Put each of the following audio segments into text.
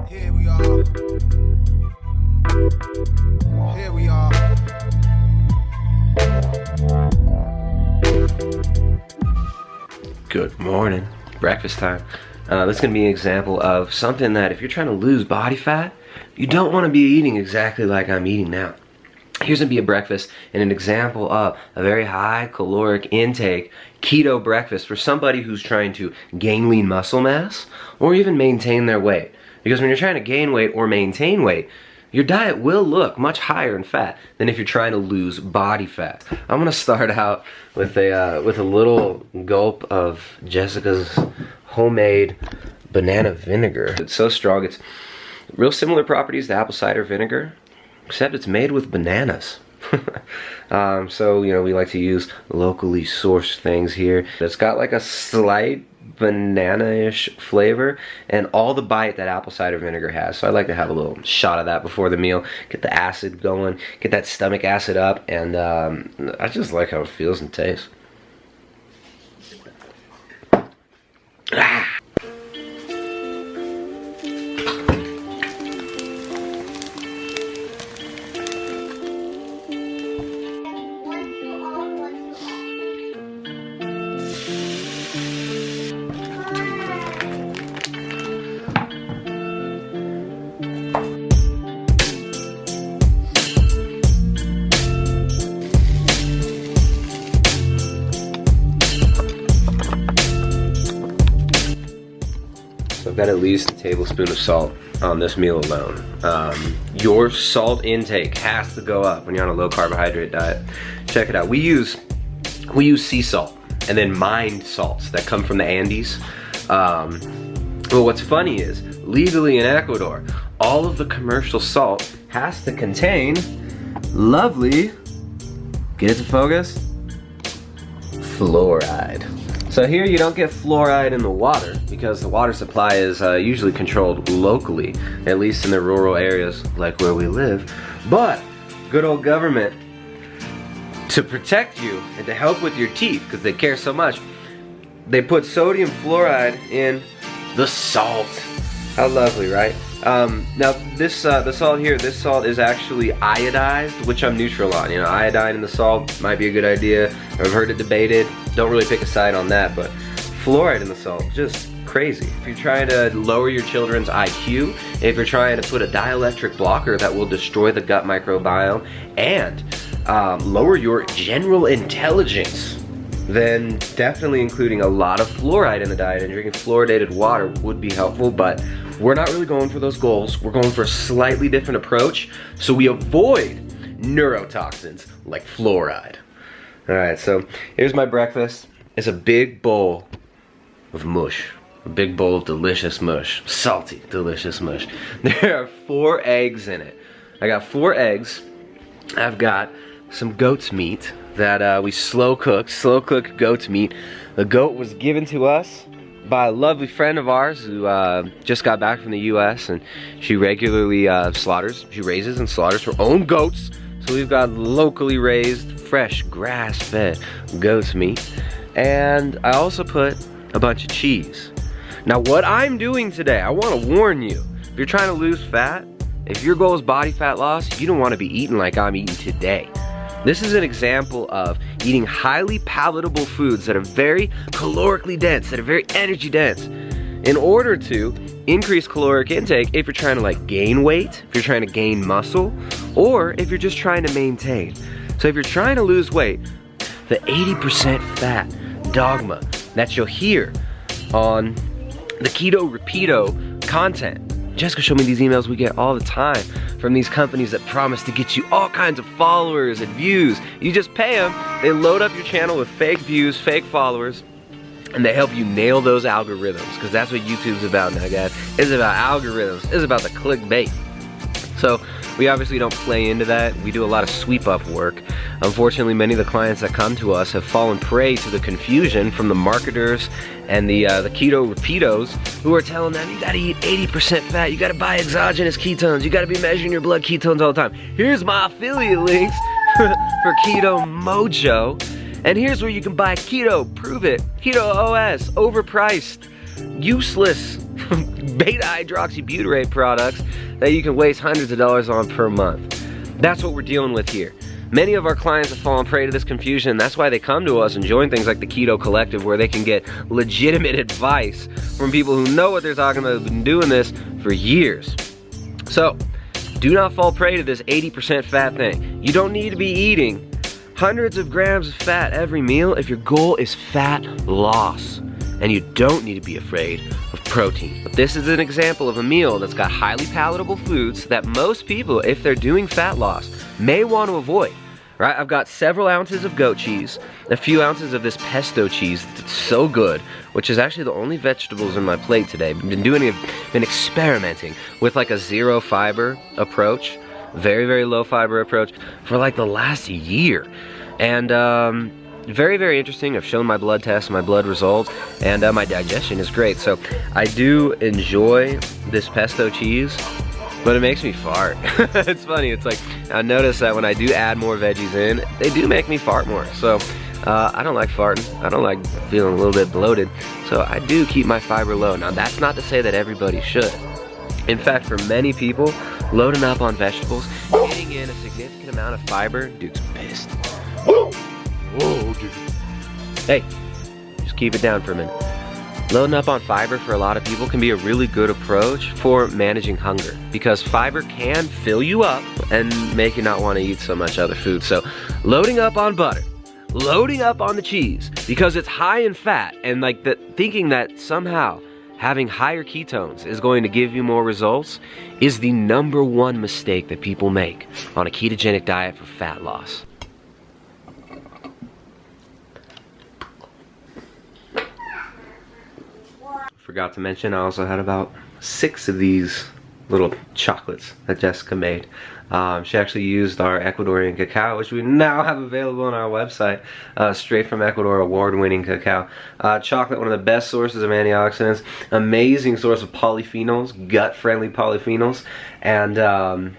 Here we are. Here we are. Good morning. Breakfast time. This is going to be an example of something that if you're trying to lose body fat, you don't want to be eating exactly like I'm eating now. Here's going to be a breakfast and an example of a very high caloric intake keto breakfast for somebody who's trying to gain lean muscle mass or even maintain their weight. Because when you're trying to gain weight or maintain weight, your diet will look much higher in fat than if you're trying to lose body fat. I'm gonna start out with a little gulp of Jessica's homemade banana vinegar. It's so strong. It's real similar properties to apple cider vinegar, except it's made with bananas. So you know, we like to use locally sourced things here. It's got like a slight banana-ish flavor and all the bite that apple cider vinegar has. So I like to have a little shot of that before the meal, get the acid going, get that stomach acid up, and I just like how it feels and tastes. I've got at least a tablespoon of salt on this meal alone. Your salt intake has to go up when you're on a low carbohydrate diet. Check it out. We use sea salt and then mined salts that come from the Andes. Well, what's funny is legally in Ecuador, all of the commercial salt has to contain lovely, get it to focus, fluoride. So here you don't get fluoride in the water because the water supply is usually controlled locally, at least in the rural areas like where we live. But good old government, to protect you and to help with your teeth, because they care so much, they put sodium fluoride in the salt. How lovely, right? Now this the salt here, this salt is actually iodized, which I'm neutral on. You know, iodine in the salt might be a good idea. I've heard it debated. Don't really pick a side on that, but fluoride in the salt, just crazy. If you're trying to lower your children's IQ, if you're trying to put a dielectric blocker that will destroy the gut microbiome and lower your general intelligence, then definitely including a lot of fluoride in the diet and drinking fluoridated water would be helpful, but we're not really going for those goals. We're going for a slightly different approach so we avoid neurotoxins like fluoride. All right, so here's my breakfast. It's a big bowl of mush. A big bowl of delicious mush. Salty, delicious mush. There are 4 eggs in it. I got 4 eggs. I've got some goat's meat that we slow cooked goat's meat. The goat was given to us by a lovely friend of ours who just got back from the US, and she regularly she raises and slaughters her own goats. So we've got locally raised, fresh, grass-fed goat's meat. And I also put a bunch of cheese. Now what I'm doing today, I want to warn you, if you're trying to lose fat, if your goal is body fat loss, you don't want to be eating like I'm eating today. This is an example of eating highly palatable foods that are very calorically dense, that are very energy dense, in order to increase caloric intake if you're trying to like gain weight, if you're trying to gain muscle, or if you're just trying to maintain. So if you're trying to lose weight, the 80% fat dogma that you'll hear on the Keto Repeato content. Jessica showed me these emails we get all the time from these companies that promise to get you all kinds of followers and views. You just pay them, they load up your channel with fake views, fake followers, and they help you nail those algorithms, because that's what YouTube's about now, guys. It's about algorithms, it's about the clickbait. So we obviously don't play into that. We do a lot of sweep up work. Unfortunately, many of the clients that come to us have fallen prey to the confusion from the marketers and the Keto Repeatos who are telling them, you gotta eat 80% fat, you gotta buy exogenous ketones, you gotta be measuring your blood ketones all the time. Here's my affiliate links for Keto Mojo. And here's where you can buy keto, prove it, keto OS, overpriced, useless beta hydroxybutyrate products that you can waste hundreds of dollars on per month. That's what we're dealing with here. Many of our clients have fallen prey to this confusion. That's why they come to us and join things like the Keto Collective, where they can get legitimate advice from people who know what they're talking about, have been doing this for years. So, do not fall prey to this 80% fat thing. You don't need to be eating hundreds of grams of fat every meal if your goal is fat loss. And you don't need to be afraid of protein. But this is an example of a meal that's got highly palatable foods that most people, if they're doing fat loss, may want to avoid. Right? I've got several ounces of goat cheese, a few ounces of this pesto cheese that's so good, which is actually the only vegetables in my plate today. I've been experimenting with like a zero fiber approach, very, very low fiber approach for like the last year. And very, very interesting. I've shown my blood tests, my blood results, and my digestion is great. So I do enjoy this pesto cheese, but it makes me fart. It's funny, it's like, I notice that when I do add more veggies in, they do make me fart more. So I don't like farting. I don't like feeling a little bit bloated. So I do keep my fiber low. Now that's not to say that everybody should. In fact, for many people, loading up on vegetables, getting in a significant amount of fiber, dude's pissed. Whoa, dude. Hey, just keep it down for a minute. Loading up on fiber for a lot of people can be a really good approach for managing hunger, because fiber can fill you up and make you not want to eat so much other food. So loading up on butter, loading up on the cheese because it's high in fat, and like thinking that somehow having higher ketones is going to give you more results is the #1 mistake that people make on a ketogenic diet for fat loss. Forgot to mention, I also had about 6 of these little chocolates that Jessica made. She actually used our Ecuadorian cacao, which we now have available on our website, straight from Ecuador, award-winning cacao. Chocolate, one of the best sources of antioxidants, amazing source of polyphenols, gut-friendly polyphenols, and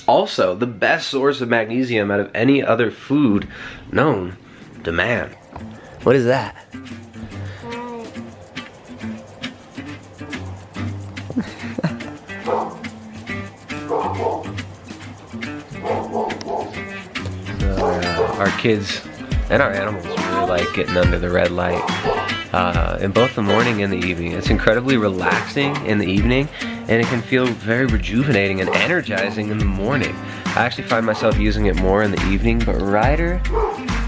also the best source of magnesium out of any other food known to man. What is that? Our kids and our animals really like getting under the red light in both the morning and the evening. It's incredibly relaxing in the evening, and it can feel very rejuvenating and energizing in the morning. I actually find myself using it more in the evening, but Ryder,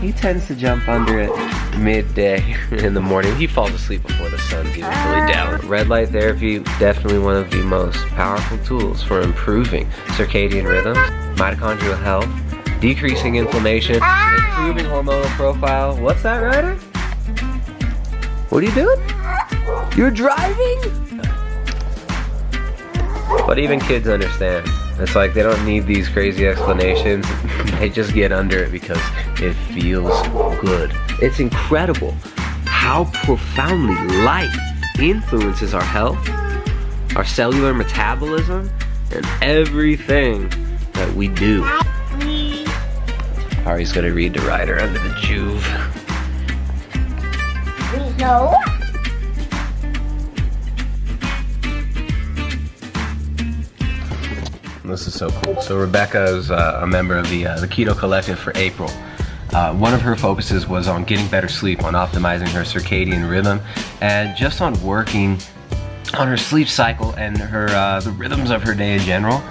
he tends to jump under it midday in the morning. He falls asleep before the sun's even fully down. Red light therapy, definitely one of the most powerful tools for improving circadian rhythms, mitochondrial health, decreasing inflammation, improving hormonal profile. What's that, Ryder? What are you doing? You're driving? But even kids understand. It's like they don't need these crazy explanations. They just get under it because it feels good. It's incredible how profoundly light influences our health, our cellular metabolism, and everything that we do. Ari's gonna read to Ryder under the juve. No. This is so cool. So Rebecca is a member of the Keto Collective for April. One of her focuses was on getting better sleep, on optimizing her circadian rhythm, and just on working on her sleep cycle and her the rhythms of her day in general.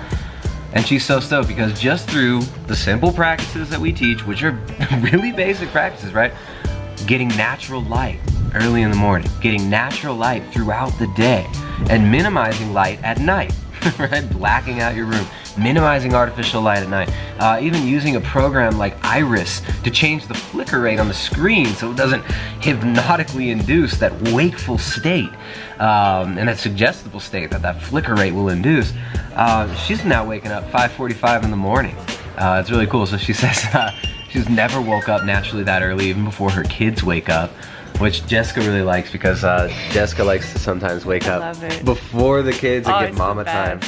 And she's so stoked because just through the simple practices that we teach, which are really basic practices, right? Getting natural light early in the morning, getting natural light throughout the day, and minimizing light at night, right? Blacking out your room, minimizing artificial light at night, even using a program like Iris to change the flicker rate on the screen so it doesn't hypnotically induce that wakeful state and that suggestible state that flicker rate will induce. She's now waking up 5:45 in the morning. It's really cool. So she says she's never woke up naturally that early, even before her kids wake up, which Jessica really likes because Jessica likes to sometimes wake up before the kids and give mama time.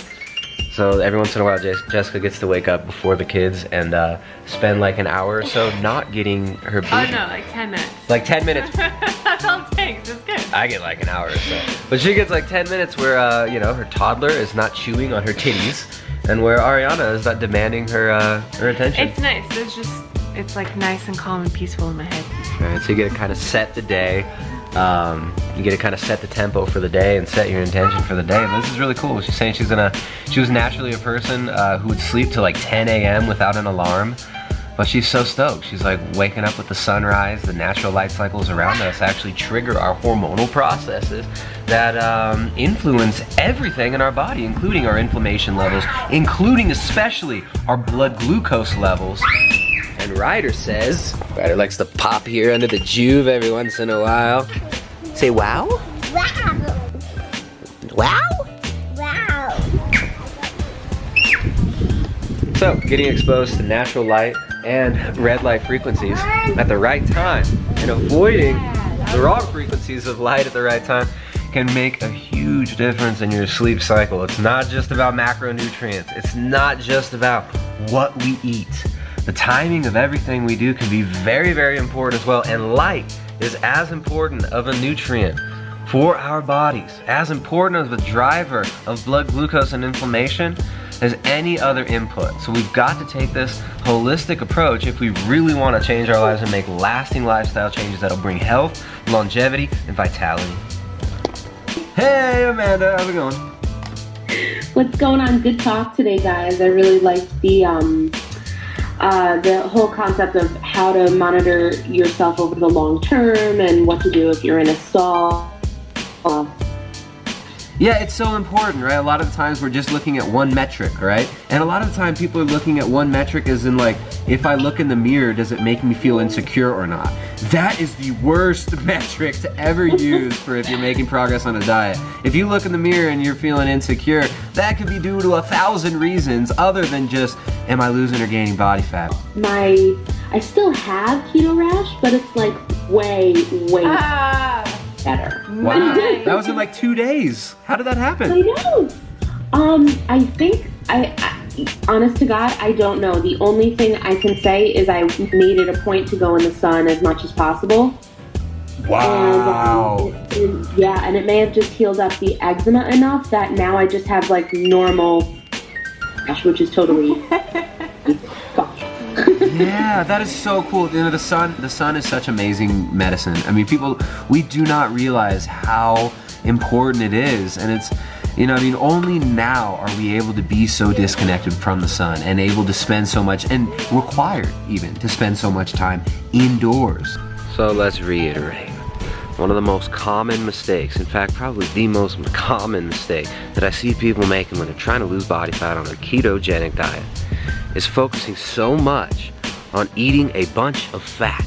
So every once in a while, Jessica gets to wake up before the kids and spend like an hour or so not getting her booty. Oh no, like 10 minutes. Like 10 minutes. That's all it takes, it's good. I get like an hour or so. But she gets like 10 minutes where, you know, her toddler is not chewing on her titties and where Ariana is not demanding her attention. It's nice, it's like nice and calm and peaceful in my head. All right, so you get to kind of set the day. You get to kind of set the tempo for the day and set your intention for the day. And this is really cool. She's saying she was naturally a person who would sleep till like 10 a.m. without an alarm. But she's so stoked. She's like waking up with the sunrise, the natural light cycles around us actually trigger our hormonal processes that influence everything in our body, including our inflammation levels, including especially our blood glucose levels. And Ryder says, Ryder likes to pop here under the juve every once in a while. Say wow? Wow. Wow? Wow. So, getting exposed to natural light and red light frequencies at the right time and avoiding the wrong frequencies of light at the right time can make a huge difference in your sleep cycle. It's not just about macronutrients. It's not just about what we eat. The timing of everything we do can be very, very important as well. And light is as important of a nutrient for our bodies, as important of a driver of blood glucose and inflammation as any other input. So we've got to take this holistic approach if we really want to change our lives and make lasting lifestyle changes that'll bring health, longevity, and vitality. Hey Amanda, how's it going? What's going on? Good talk today, guys. I really liked the whole concept of how to monitor yourself over the long term and what to do if you're in a stall. Yeah, it's so important, right? A lot of the times we're just looking at one metric, right? And a lot of the time people are looking at one metric as in like, if I look in the mirror, does it make me feel insecure or not? That is the worst metric to ever use for if you're making progress on a diet. If you look in the mirror and you're feeling insecure, that could be due to 1,000 reasons other than just, am I losing or gaining body fat? I still have keto rash, but it's like way better. Wow, that was in like 2 days. How did that happen? I know. I think, honest to God, I don't know. The only thing I can say is I made it a point to go in the sun as much as possible. Wow. And it may have just healed up the eczema enough that now I just have like normal rash, which is totally fucked. Yeah, that is so cool. You know, the sun is such amazing medicine. I mean, we do not realize how important it is, and it's, you know, I mean, only now are we able to be so disconnected from the sun and able to spend so much, and required even to spend so much time indoors. So let's reiterate. One of the most common mistakes, in fact, probably the most common mistake that I see people making when they're trying to lose body fat on a ketogenic diet is focusing so much on eating a bunch of fat.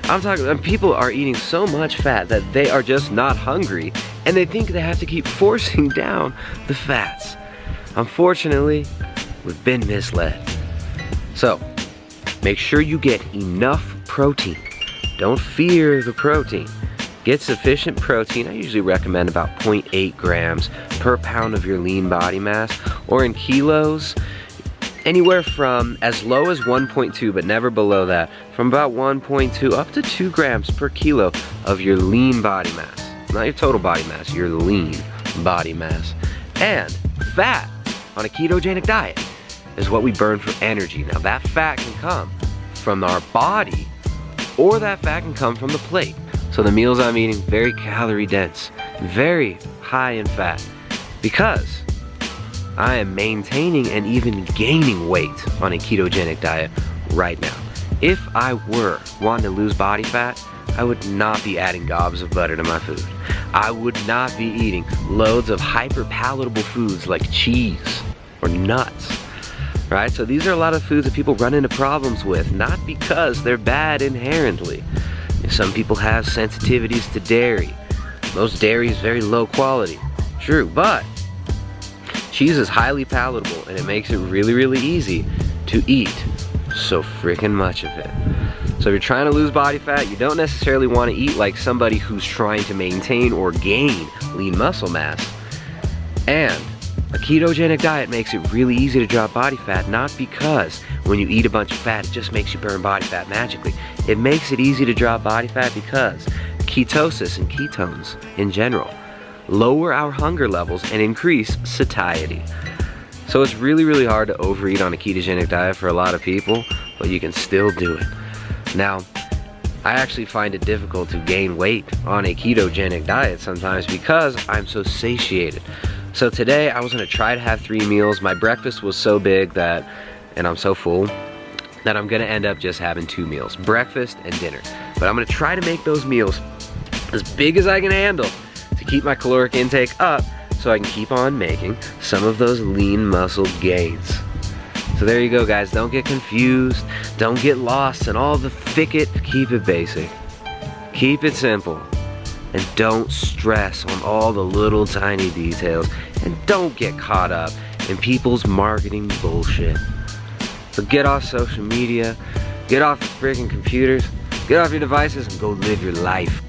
I'm talking, people are eating so much fat that they are just not hungry and they think they have to keep forcing down the fats. Unfortunately, we've been misled. So, make sure you get enough protein. Don't fear the protein. Get sufficient protein. I usually recommend about 0.8 grams per pound of your lean body mass, or in kilos, anywhere from as low as 1.2, but never below that, from about 1.2 up to 2 grams per kilo of your lean body mass. Not your total body mass, your lean body mass. And fat on a ketogenic diet is what we burn for energy. Now that fat can come from our body, or that fat can come from the plate. So the meals I'm eating, very calorie dense, very high in fat, because I am maintaining and even gaining weight on a ketogenic diet right now. If I were wanting to lose body fat, I would not be adding gobs of butter to my food. I would not be eating loads of hyper palatable foods like cheese or nuts, right? So these are a lot of foods that people run into problems with, not because they're bad inherently. Some people have sensitivities to dairy. Most dairy is very low quality. True, but cheese is highly palatable and it makes it really, really easy to eat so freaking much of it. So if you're trying to lose body fat, you don't necessarily want to eat like somebody who's trying to maintain or gain lean muscle mass. And A ketogenic diet makes it really easy to drop body fat, not because when you eat a bunch of fat, it just makes you burn body fat magically. It makes it easy to drop body fat because ketosis and ketones in general lower our hunger levels and increase satiety. So it's really, really hard to overeat on a ketogenic diet for a lot of people, but you can still do it. Now, I actually find it difficult to gain weight on a ketogenic diet sometimes because I'm so satiated. So today I was gonna try to have 3 meals. My breakfast was so big that, and I'm so full, that I'm gonna end up just having 2 meals, breakfast and dinner. But I'm gonna try to make those meals as big as I can handle to keep my caloric intake up so I can keep on making some of those lean muscle gains. So there you go, guys. Don't get confused. Don't get lost in all the thicket. Keep it basic. Keep it simple. And don't stress on all the little tiny details. And don't get caught up in people's marketing bullshit. So get off social media. Get off the freaking computers. Get off your devices and go live your life.